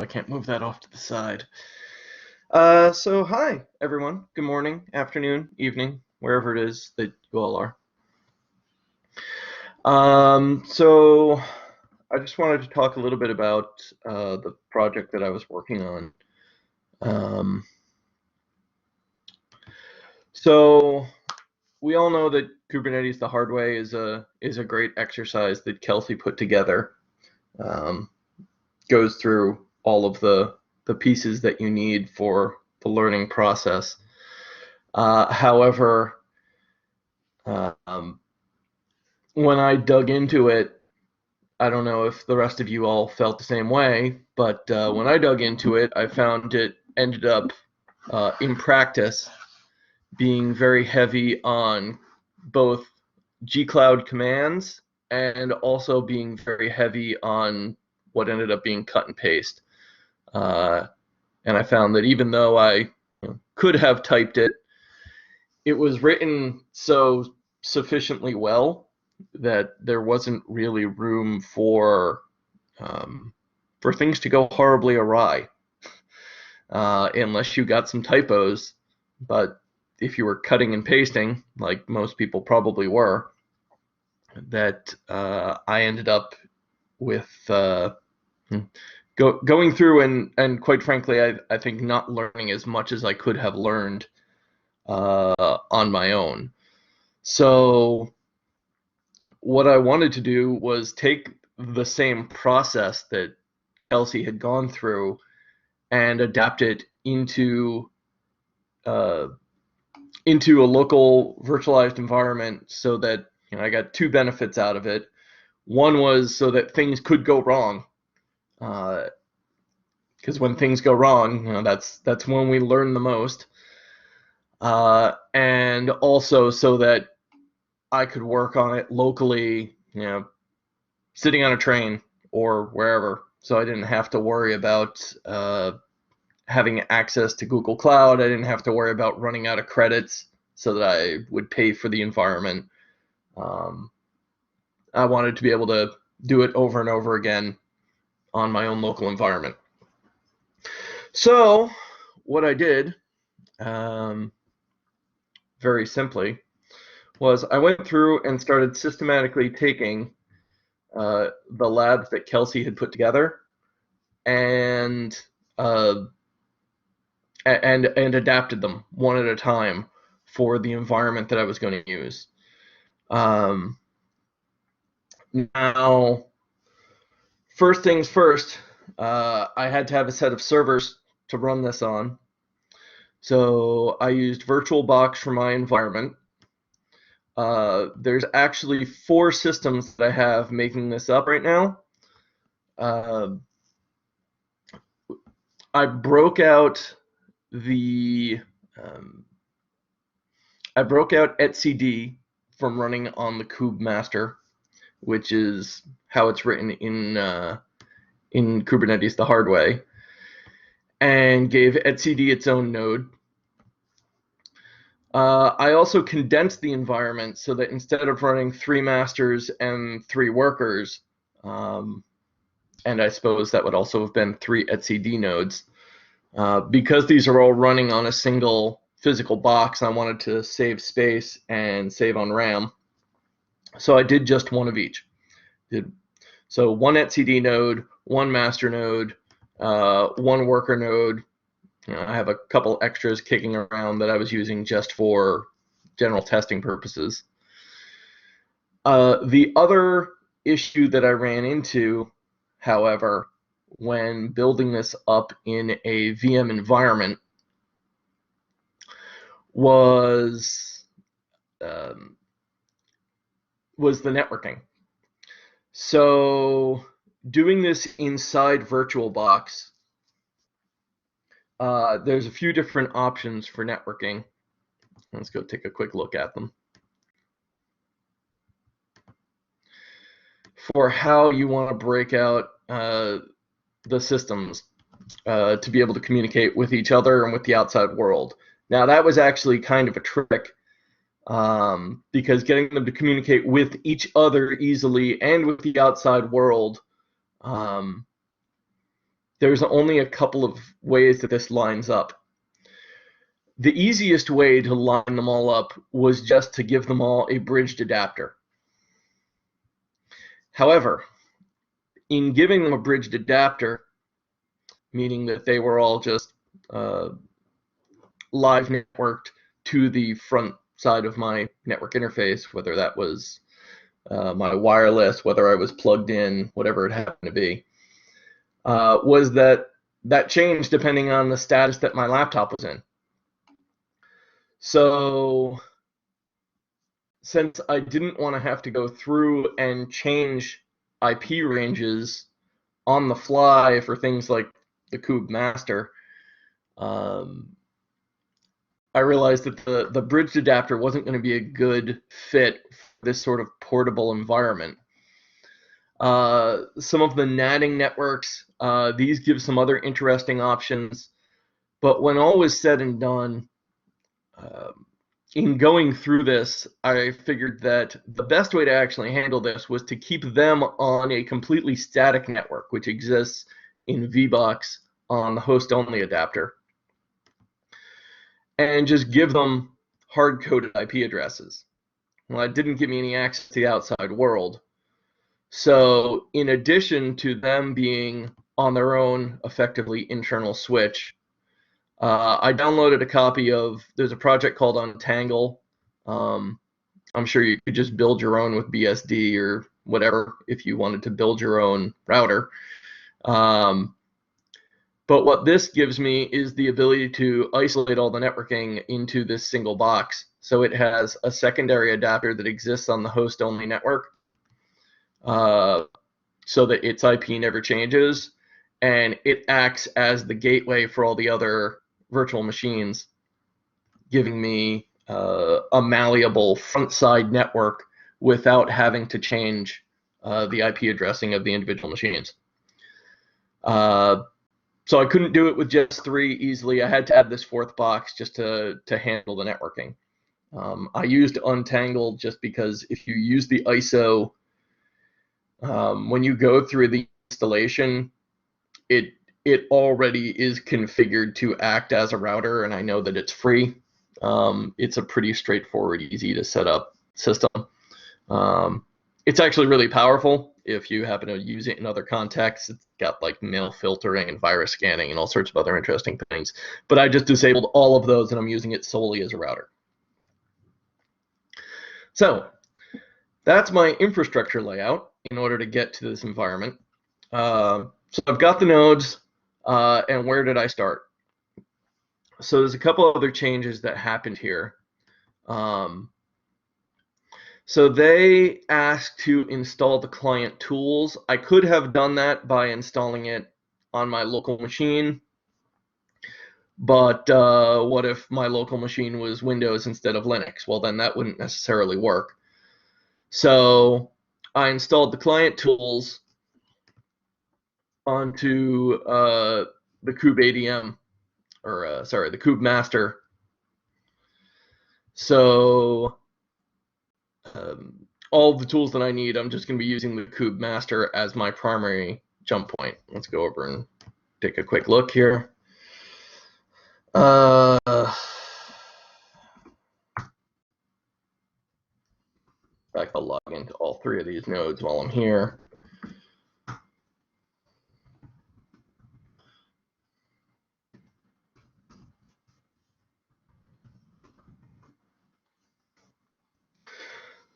I can't move that off to the side. So hi, everyone. Good morning, afternoon, evening, wherever it is that you all are. So I just wanted to talk a little bit about the project that I was working on. So we all know that Kubernetes The Hard Way is a great exercise that Kelsey put together. Goes through all of the pieces that you need for the learning process. However, when I dug into it, I don't know if the rest of you all felt the same way, but when I dug into it, I found it ended up in practice being very heavy on both G-Cloud commands and also being very heavy on what ended up being cut and paste. And I found that even though I could have typed it, it was written so sufficiently well that there wasn't really room for things to go horribly awry, unless you got some typos. But if you were cutting and pasting, like most people probably were, that I ended up with going through and quite frankly, I think not learning as much as I could have learned on my own. So what I wanted to do was take the same process that Kelsey had gone through and adapt it into a local virtualized environment, so that I got two benefits out of it. One was so that things could go wrong, because when things go wrong, that's when we learn the most. And also so that I could work on it locally, sitting on a train or wherever. So I didn't have to worry about having access to Google Cloud. I didn't have to worry about running out of credits so that I would pay for the environment. I wanted to be able to do it over and over again on my own local environment. So what I did, very simply, was I went through and started systematically taking the labs that Kelsey had put together and adapted them one at a time for the environment that I was going to use. Now, first things first, I had to have a set of servers to run this on. So I used VirtualBox for my environment. There's actually 4 systems that I have making this up right now. I broke out etcd from running on the kube master, which is how it's written in Kubernetes the hard way, and gave etcd its own node. I also condensed the environment so that instead of running 3 masters and 3 workers, and I suppose that would also have been 3 etcd nodes, because these are all running on a single physical box, I wanted to save space and save on RAM. So I did just one of each. So 1 etcd node, 1 master node, 1 worker node. I have a couple extras kicking around that I was using just for general testing purposes. The other issue that I ran into, however, when building this up in a VM environment was the networking. So doing this inside VirtualBox, there's a few different options for networking. Let's go take a quick look at them. For how you want to break out the systems to be able to communicate with each other and with the outside world. Now, that was actually kind of a trick, because getting them to communicate with each other easily and with the outside world there's only a couple of ways that this lines up. The easiest way to line them all up was just to give them all a bridged adapter. However, in giving them a bridged adapter, meaning that they were all just live networked to the front side of my network interface, whether that was my wireless, whether I was plugged in, whatever it happened to be, was that changed depending on the status that my laptop was in. So since I didn't want to have to go through and change IP ranges on the fly for things like the Kube master, I realized that the bridged adapter wasn't going to be a good fit for this sort of portable environment. Some of the natting networks, these give some other interesting options, but when all was said and done, in going through this, I figured that the best way to actually handle this was to keep them on a completely static network, which exists in VBOX on the host-only adapter, and just give them hard-coded IP addresses. Well, it didn't give me any access to the outside world. So in addition to them being on their own, effectively internal switch, I downloaded a copy of, there's a project called Untangle. I'm sure you could just build your own with BSD or whatever if you wanted to build your own router. But what this gives me is the ability to isolate all the networking into this single box. So it has a secondary adapter that exists on the host-only network, so that its IP never changes, and it acts as the gateway for all the other virtual machines, giving me a malleable front-side network without having to change the IP addressing of the individual machines. So I couldn't do it with just 3 easily. I had to add this 4th box just to handle the networking. I used Untangle just because if you use the ISO, when you go through the installation, it already is configured to act as a router, and I know that it's free. It's a pretty straightforward, easy to set up system. It's actually really powerful if you happen to use it in other contexts. It's got like mail filtering and virus scanning and all sorts of other interesting things. But I just disabled all of those, and I'm using it solely as a router. So that's my infrastructure layout in order to get to this environment. So I've got the nodes, and where did I start? So there's a couple other changes that happened here. So they asked to install the client tools. I could have done that by installing it on my local machine, but what if my local machine was Windows instead of Linux? Well, then that wouldn't necessarily work. So I installed the client tools onto the Kube ADM, or sorry, the Kube master. So all of the tools that I need, I'm just going to be using the Kube master as my primary jump point. Let's go over and take a quick look here. I can log into all 3 of these nodes while I'm here.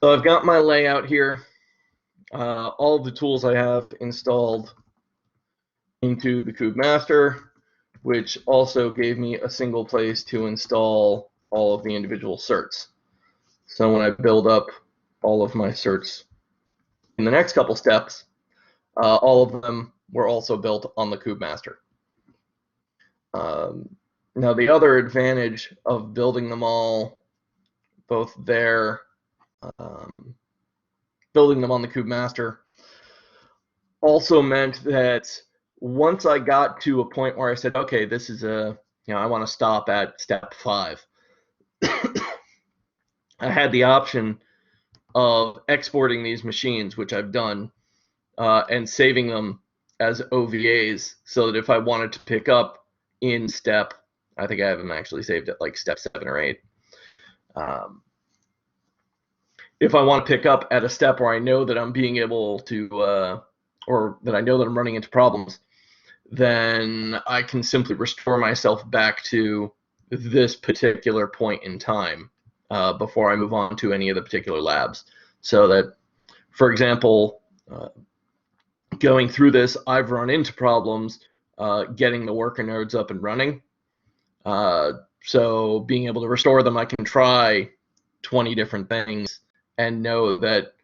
So I've got my layout here. All of the tools I have installed into the Kube master, which also gave me a single place to install all of the individual certs. So when I build up all of my certs in the next couple steps, all of them were also built on the Kube master. Now the other advantage of building them all both there, building them on the Kube master, also meant that once I got to a point where I said, okay, this is I want to stop at step 5, I had the option of exporting these machines, which I've done, and saving them as OVAs, so that if I wanted to pick up in step, I think I have them actually saved at like step 7 or 8. If I want to pick up at a step where I know that I'm being able to, or that I know that I'm running into problems, then I can simply restore myself back to this particular point in time before I move on to any of the particular labs. So that, for example, going through this, I've run into problems getting the worker nodes up and running. So being able to restore them, I can try 20 different things and know that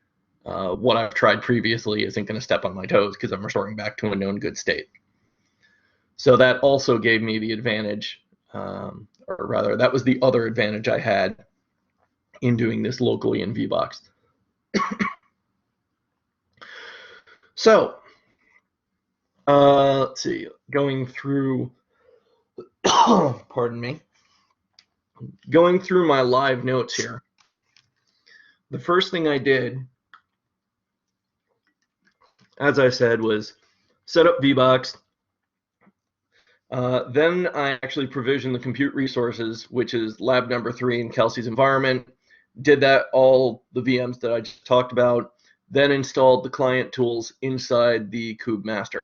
what I've tried previously isn't going to step on my toes because I'm restoring back to a known good state. So that also gave me the advantage, or rather, that was the other advantage I had in doing this locally in VBOX. So, let's see, going through, pardon me, going through my live notes here. The first thing I did, as I said, was set up VBOX. Then I actually provisioned the compute resources, which is lab number 3 in Kelsey's environment. Did that, all the VMs that I just talked about, then installed the client tools inside the kube master.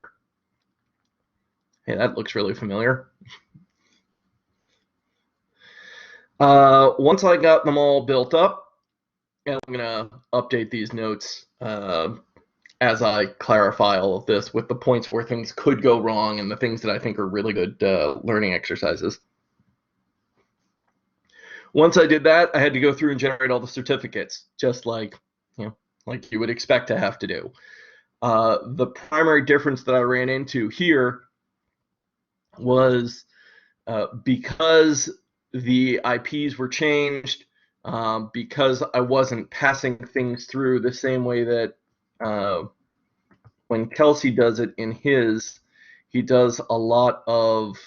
Hey, that looks really familiar. Once I got them all built up, and I'm going to update these notes as I clarify all of this with the points where things could go wrong and the things that I think are really good learning exercises. Once I did that, I had to go through and generate all the certificates, just like like you would expect to have to do. The primary difference that I ran into here was because the IPs were changed, because I wasn't passing things through the same way that when Kelsey does it in his, he does a lot of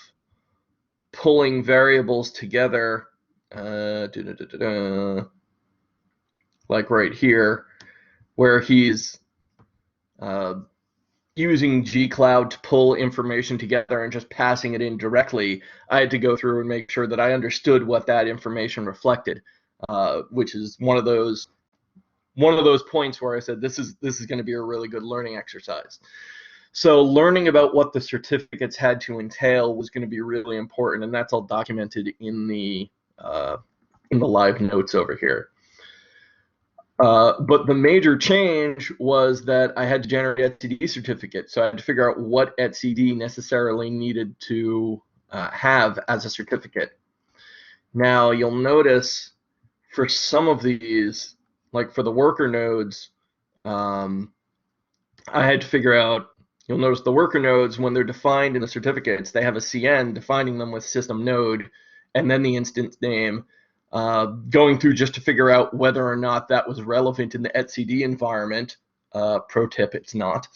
pulling variables together, like right here, where he's using gcloud to pull information together and just passing it in directly. I had to go through and make sure that I understood what that information reflected, which is one of those points where I said this is going to be a really good learning exercise. So learning about what the certificates had to entail was going to be really important, and that's all documented in the live notes over here. But the major change was that I had to generate etcd certificates, so I had to figure out what etcd necessarily needed to have as a certificate. Now you'll notice for some of these, like for the worker nodes, I had to figure out, you'll notice the worker nodes, when they're defined in the certificates, they have a CN defining them with system node and then the instance name, going through just to figure out whether or not that was relevant in the etcd environment. Pro tip, it's not.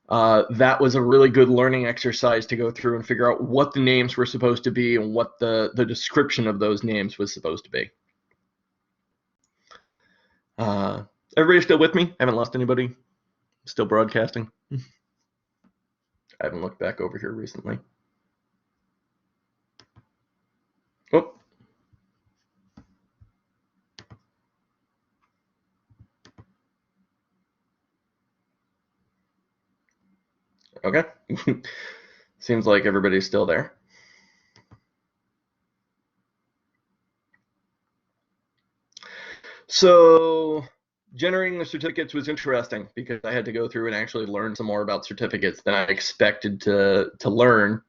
That was a really good learning exercise to go through and figure out what the names were supposed to be and what the description of those names was supposed to be. Everybody still with me? I haven't lost anybody? Still broadcasting? I haven't looked back over here recently. Oh. Okay. Seems like everybody's still there. So generating the certificates was interesting because I had to go through and actually learn some more about certificates than I expected to learn,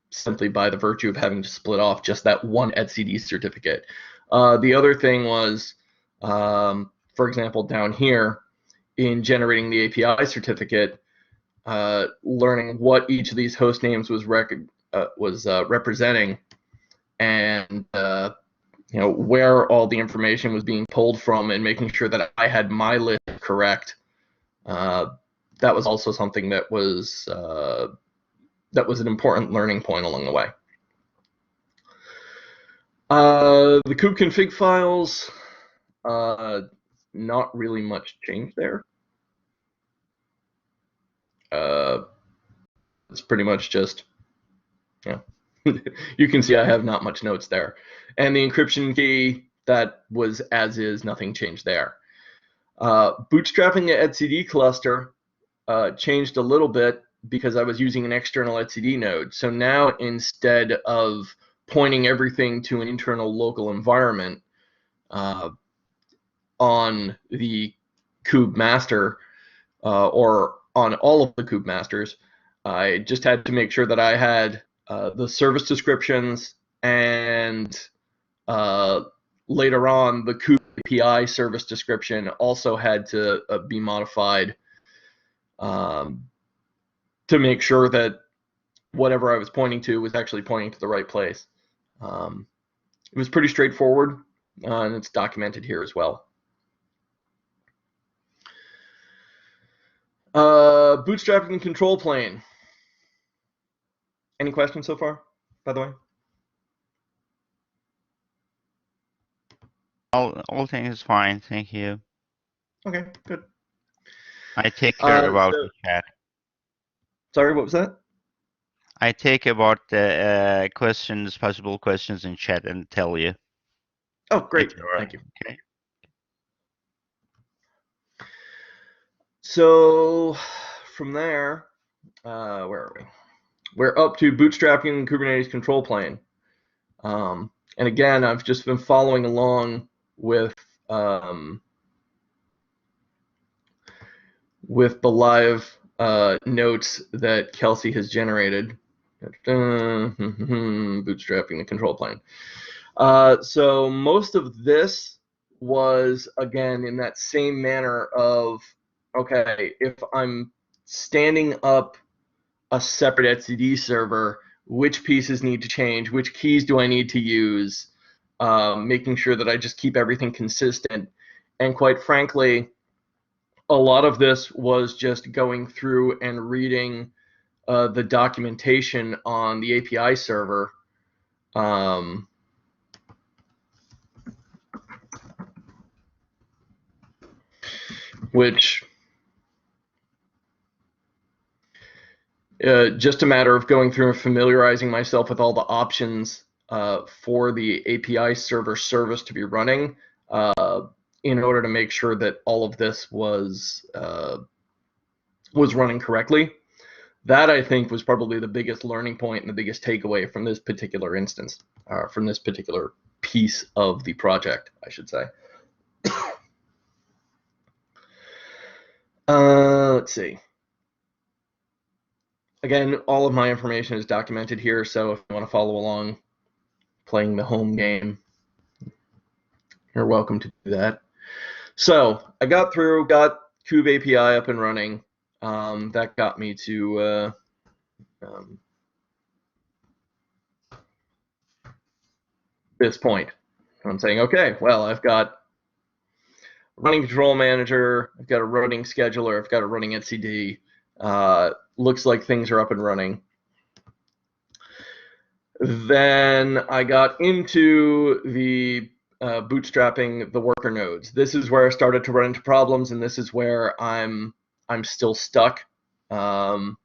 simply by the virtue of having to split off just that one etcd certificate. The other thing was, for example, down here in generating the API certificate, learning what each of these host names was representing, and where all the information was being pulled from, and making sure that I had my list correct. That was also something that was an important learning point along the way. The kube config files, not really much change there. It's pretty much just, you can see I have not much notes there. And the encryption key, that was as is, nothing changed there. Bootstrapping the etcd cluster changed a little bit because I was using an external etcd node. So now instead of pointing everything to an internal local environment on the kube master or on all of the kube masters, I just had to make sure that I had the service descriptions and later on the kube API service description also had to be modified to make sure that whatever I was pointing to was actually pointing to the right place. It was pretty straightforward, and it's documented here as well. Bootstrapping the control plane. Any questions so far, by the way? All things fine, thank you. Okay, good. I take care about the chat. Sorry, what was that? I take about the questions, possible questions in chat and tell you. Oh, great. Thank you. Okay. So from there, where are we? We're up to bootstrapping the Kubernetes control plane. And again, I've just been following along with the live notes that Kelsey has generated. Bootstrapping the control plane. So most of this was, again, in that same manner of, okay, if I'm standing up a separate etcd server, which pieces need to change, which keys do I need to use, making sure that I just keep everything consistent. And quite frankly, a lot of this was just going through and reading the documentation on the API server. Which just a matter of going through and familiarizing myself with all the options for the API server service to be running in order to make sure that all of this was running correctly. That, I think, was probably the biggest learning point and the biggest takeaway from this particular instance, from this particular piece of the project, I should say. Let's see. Again, all of my information is documented here, so if you want to follow along playing the home game, you're welcome to do that. So I got through, got Kube API up and running. That got me to this point. I'm saying, okay, well, I've got a running control manager, I've got a running scheduler, I've got a running etcd. Looks like things are up and running. Then I got into the bootstrapping the worker nodes. This is where I started to run into problems, and this is where I'm still stuck. If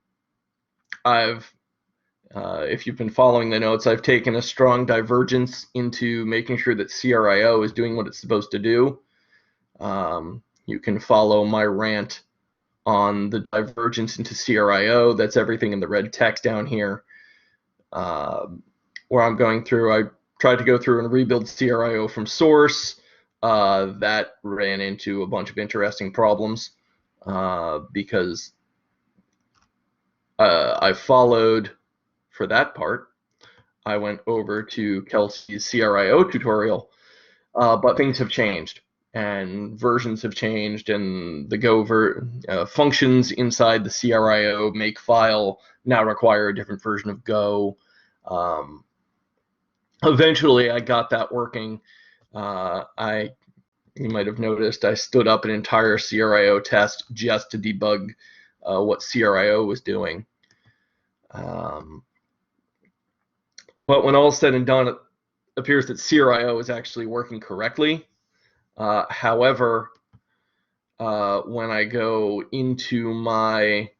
you've been following the notes, I've taken a strong divergence into making sure that CRIO is doing what it's supposed to do. You can follow my rant on the divergence into CRIO. That's everything in the red text down here. Where I'm going through, I tried to go through and rebuild CRIO from source. That ran into a bunch of interesting problems because I followed, for that part, I went over to Kelsey's CRIO tutorial, but things have changed and versions have changed, and the functions inside the CRIO make file now require a different version of Go. Eventually, I got that working. You might have noticed I stood up an entire CRIO test just to debug what CRIO was doing. But when all is said and done, it appears that CRIO is actually working correctly. However, when I go into my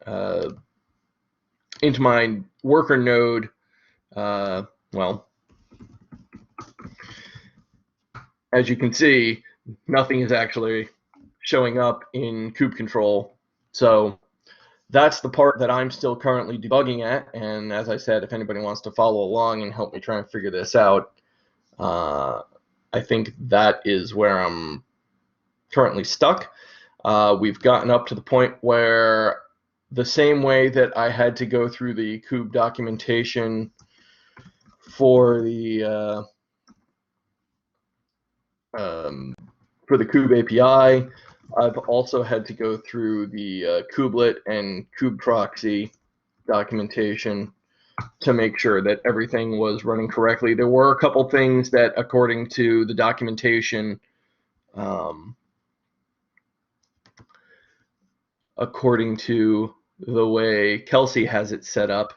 into my worker node. Well, as you can see, nothing is actually showing up in kube control. So that's the part that I'm still currently debugging at. And as I said, if anybody wants to follow along and help me try and figure this out, I think that is where I'm currently stuck. We've gotten up to the point where the same way that I had to go through the kube documentation for the kube API, I've also had to go through the kubelet and kube proxy documentation to make sure that everything was running correctly. There were a couple things that, according to the documentation, according to the way Kelsey has it set up,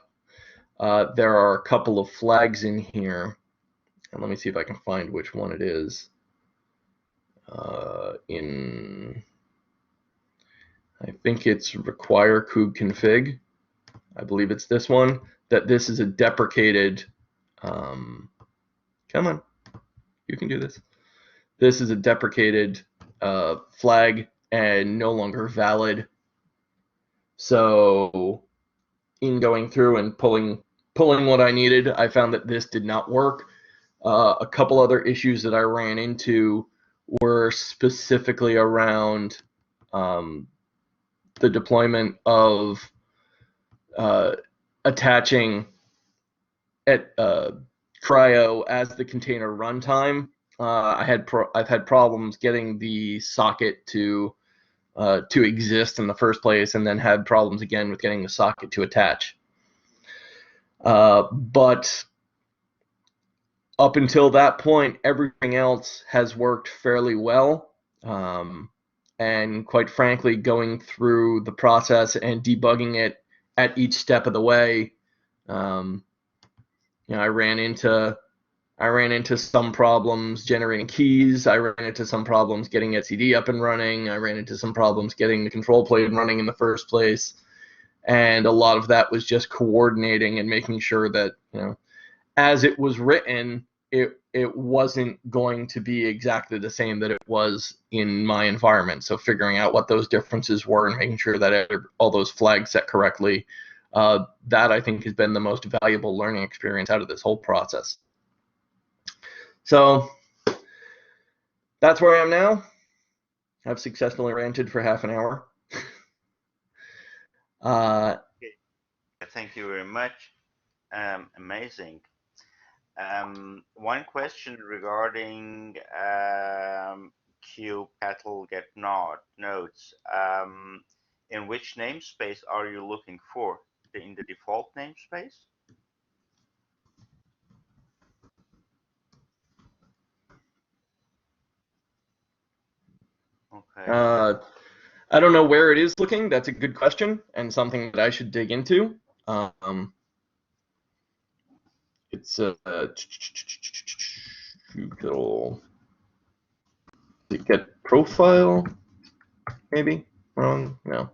there are a couple of flags in here. And let me see if I can find which one it is. I think it's require kube config. I believe it's this one, that this is a deprecated, come on, you can do this. This is a deprecated flag and no longer valid. So in going through and pulling what I needed, I found that this did not work. A couple other issues that I ran into were specifically around the deployment of attaching at cryo as the container runtime. I've had problems getting the socket to exist in the first place, and then had problems again with getting the socket to attach. But up until that point, everything else has worked fairly well. And quite frankly, going through the process and debugging it at each step of the way, I ran into some problems generating keys. I ran into some problems getting etcd up and running. I ran into some problems getting the control plane running in the first place. And a lot of that was just coordinating and making sure that, as it was written, it wasn't going to be exactly the same that it was in my environment. So figuring out what those differences were and making sure that all those flags set correctly, that I think has been the most valuable learning experience out of this whole process. So that's where I am now. I've successfully ranted for half an hour. Thank you very much. Amazing. One question regarding kubectl get nodes. In which namespace are you looking for? In the default namespace? Okay. I don't know where it is looking. That's a good question and something that I should dig into. It's a get profile, maybe? Wrong? No.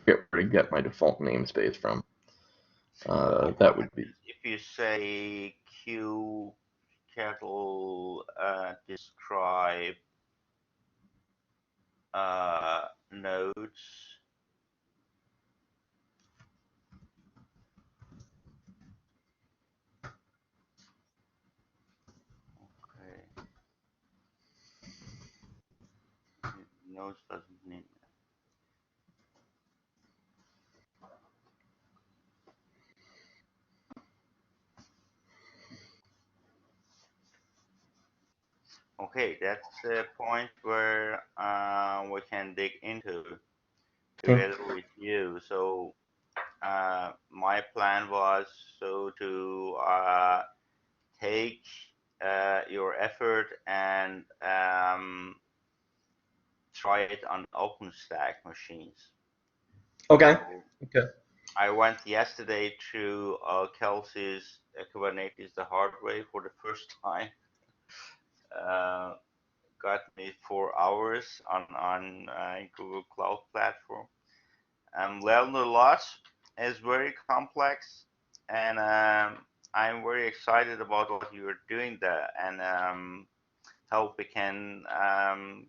Where to get my default namespace from. That would be. If you say kubectl describe nodes. Okay. Nodes doesn't mean. Okay, that's a point where we can dig into together with you. So my plan was to take your effort and try it on OpenStack machines. Okay. Okay. I went yesterday to Kelsey's Kubernetes The Hard Way for the first time. got me 4 hours on Google Cloud Platform. Learned a lot. It's very complex, and I'm very excited about what you're doing there, and how we can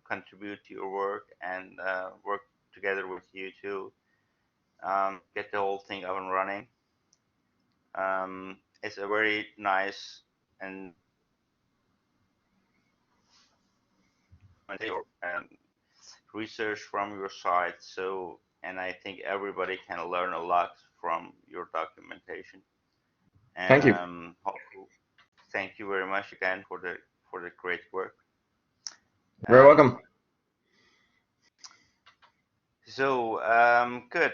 contribute to your work and work together with you to get the whole thing up and running. It's a very nice and research from your side. So, and I think everybody can learn a lot from your documentation. And Thank you. thank you very much again for the great work. You're welcome. So, good.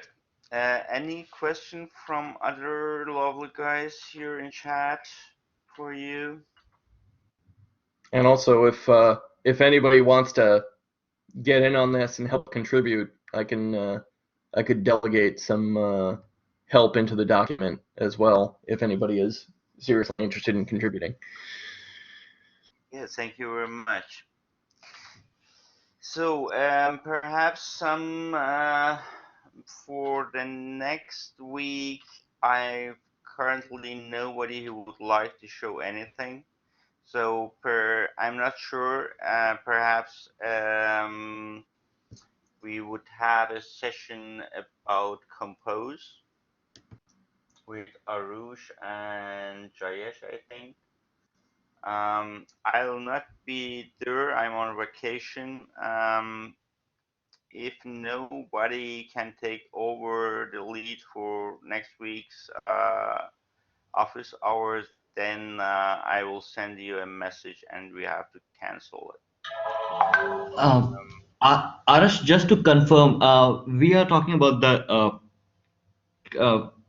Any question from other lovely guys here in chat for you? And also, if anybody wants to get in on this and help contribute, I could delegate some help into the document as well if anybody is seriously interested in contributing. Yes, thank you very much. So perhaps some for the next week, I currently nobody who would like to show anything. So I'm not sure. Perhaps we would have a session about Compose with Arush and Jayesh, I think. I'll not be there. I'm on vacation. If nobody can take over the lead for next week's office hours, then I will send you a message and we have to cancel it. Arash, just to confirm, we are talking about the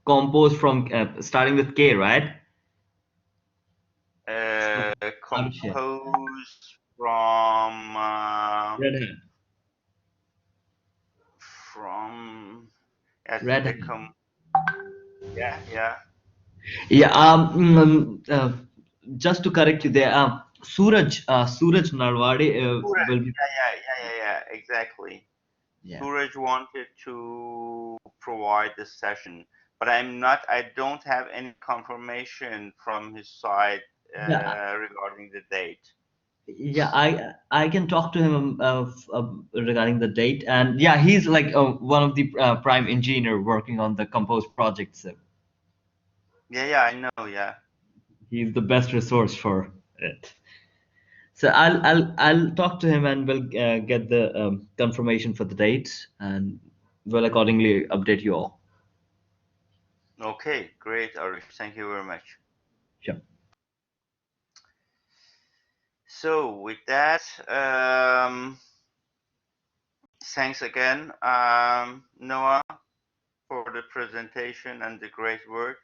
compose from starting with K, right? Compose from Red Hat. Yes, Red Hat. yeah. Yeah. Just to correct you there, Suraj Narwade Suraj, will be. yeah, exactly. Yeah. Suraj wanted to provide the session, but I don't have any confirmation from his side Yeah. regarding the date. Yeah, I can talk to him regarding the date, and yeah, he's like one of the prime engineer working on the Compose project. So Yeah, I know, yeah. he's the best resource for it. So I'll talk to him and we'll get the confirmation for the date, and we'll accordingly update you all. Okay, great, Arish. Thank you very much. Sure. So with that, thanks again, Noah, for the presentation and the great work.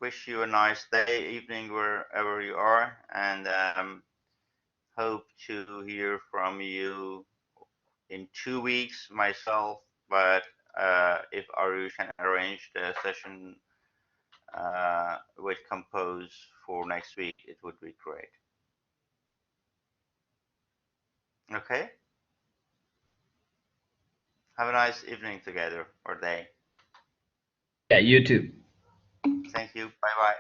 Wish you a nice day, evening, wherever you are, and hope to hear from you in 2 weeks myself. But if Aru can arrange the session with Compose for next week, it would be great. Okay? Have a nice evening together or day. Yeah, you too. Thank you. Bye bye.